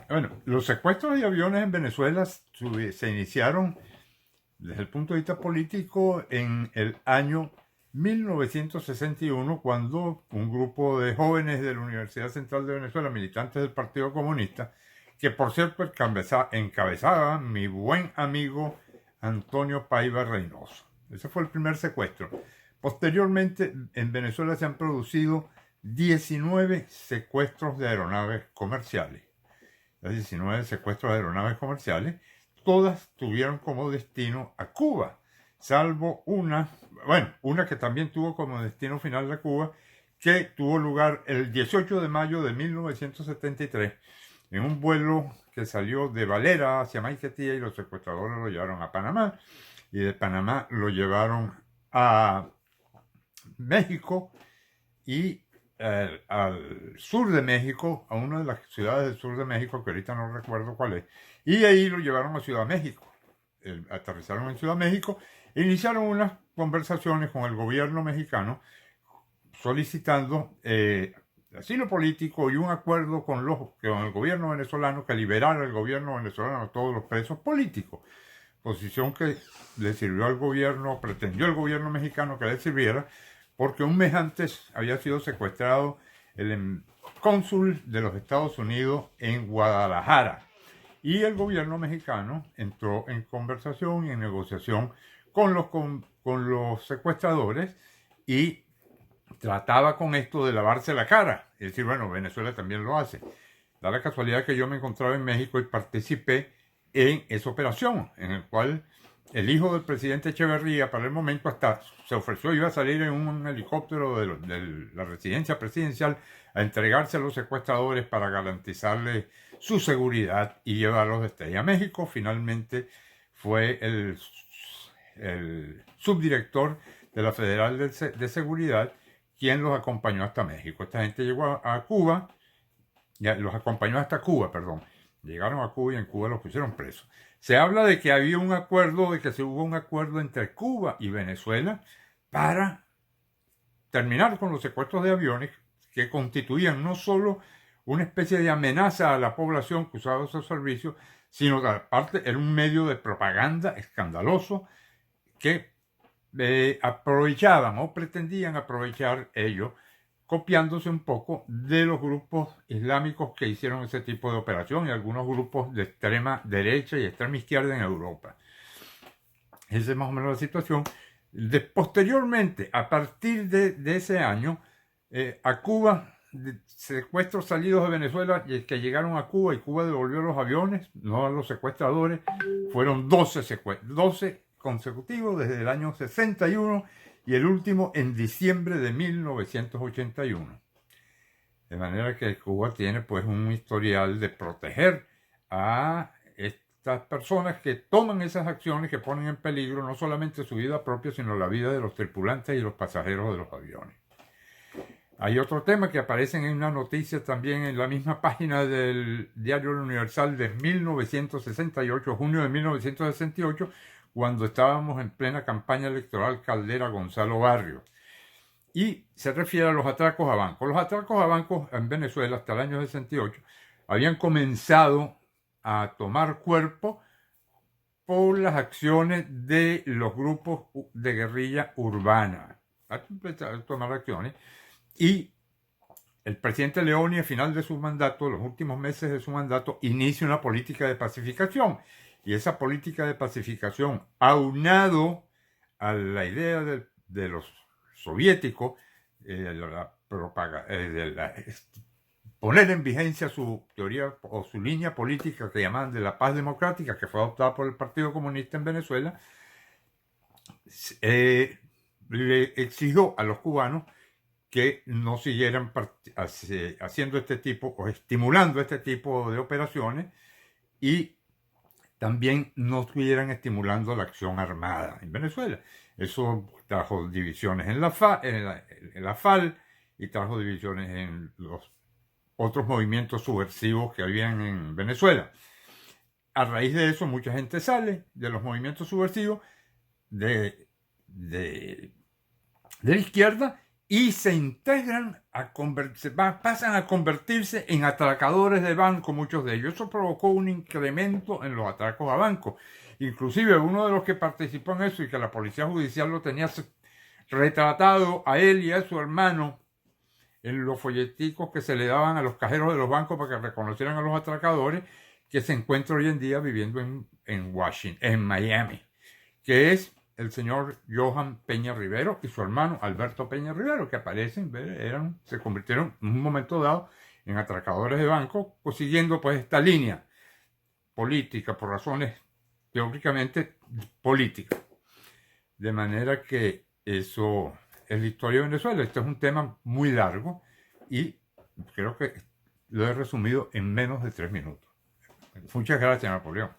Bueno, los secuestros de aviones en Venezuela se iniciaron desde el punto de vista político en el año 1961, cuando un grupo de jóvenes de la Universidad Central de Venezuela, militantes del Partido Comunista, que por cierto encabezaba mi buen amigo Antonio Paiva Reynoso. Ese fue el primer secuestro. Posteriormente, en Venezuela se han producido 19 secuestros de aeronaves comerciales. Las 19 secuestros de aeronaves comerciales, todas tuvieron como destino a Cuba, salvo una que también tuvo como destino final a Cuba, que tuvo lugar el 18 de mayo de 1973 en un vuelo que salió de Valera hacia Maiquetía, y los secuestradores lo llevaron a Panamá, y de Panamá lo llevaron a México y al sur de México, a una de las ciudades del sur de México, que ahorita no recuerdo cuál es, y ahí lo llevaron a Ciudad México. Aterrizaron en Ciudad México e iniciaron unas conversaciones con el gobierno mexicano solicitando asilo político y un acuerdo con el gobierno venezolano que liberara el gobierno venezolano a todos los presos políticos. Posición que le sirvió al gobierno, pretendió el gobierno mexicano que le sirviera, porque un mes antes había sido secuestrado el cónsul de los Estados Unidos en Guadalajara. Y el gobierno mexicano entró en conversación y en negociación con los secuestradores, y trataba con esto de lavarse la cara. Es decir, bueno, Venezuela también lo hace. Da la casualidad que yo me encontraba en México y participé en esa operación, en el cual el hijo del presidente Echeverría, para el momento, hasta se ofreció, iba a salir en un helicóptero de la residencia presidencial a entregarse a los secuestradores para garantizarles su seguridad y llevarlos hasta ahí a México. Finalmente fue el subdirector de la Federal de Seguridad quien los acompañó hasta México. Esta gente llegó a Cuba, los acompañó hasta Cuba, perdón. Llegaron a Cuba y en Cuba los pusieron presos. Se habla de que había un acuerdo, de que se hubo un acuerdo entre Cuba y Venezuela para terminar con los secuestros de aviones, que constituían no solo una especie de amenaza a la población que usaba esos servicios, sino que aparte era un medio de propaganda escandaloso que aprovechaban o pretendían aprovechar ellos, copiándose un poco de los grupos islámicos que hicieron ese tipo de operación y algunos grupos de extrema derecha y extrema izquierda en Europa. Esa es más o menos la situación. Posteriormente, a partir de ese año, a Cuba, secuestros salidos de Venezuela que llegaron a Cuba y Cuba devolvió los aviones, no a los secuestradores, fueron 12 consecutivos desde el año 61 y el último en diciembre de 1981. De manera que Cuba tiene pues un historial de proteger a estas personas que toman esas acciones que ponen en peligro no solamente su vida propia, sino la vida de los tripulantes y los pasajeros de los aviones. Hay otro tema que aparece en una noticia también en la misma página del Diario Universal de 1968, junio de 1968, cuando estábamos en plena campaña electoral Caldera-Gonzalo Barrios. Y se refiere a los atracos a bancos. Los atracos a bancos en Venezuela hasta el año 68 habían comenzado a tomar cuerpo por las acciones de los grupos de guerrilla urbana. A tomar acciones. Y el presidente Leoni, al final de su mandato, los últimos meses de su mandato, inicia una política de pacificación. Y esa política de pacificación, aunado a la idea de los soviéticos, poner en vigencia su teoría o su línea política que llaman de la paz democrática, que fue adoptada por el Partido Comunista en Venezuela, le exigió a los cubanos que no siguieran haciendo este tipo o estimulando este tipo de operaciones, y también no estuvieran estimulando la acción armada en Venezuela. Eso trajo divisiones en la FAL y trajo divisiones en los otros movimientos subversivos que habían en Venezuela. A raíz de eso, mucha gente sale de los movimientos subversivos de la izquierda y se integran, pasan a convertirse en atracadores de banco, muchos de ellos. Eso provocó un incremento en los atracos a bancos. Inclusive uno de los que participó en eso y que la policía judicial lo tenía retratado a él y a su hermano en los folleticos que se le daban a los cajeros de los bancos para que reconocieran a los atracadores, que se encuentra hoy en día viviendo en Washington, en Miami, que es el señor Johan Peña Rivero y su hermano Alberto Peña Rivero, que aparecen, se convirtieron en un momento dado en atracadores de banco, siguiendo pues esta línea política por razones teóricamente políticas. De manera que eso es la historia de Venezuela. Este es un tema muy largo y creo que lo he resumido en menos de 3 minutos. Muchas gracias, Napoleón.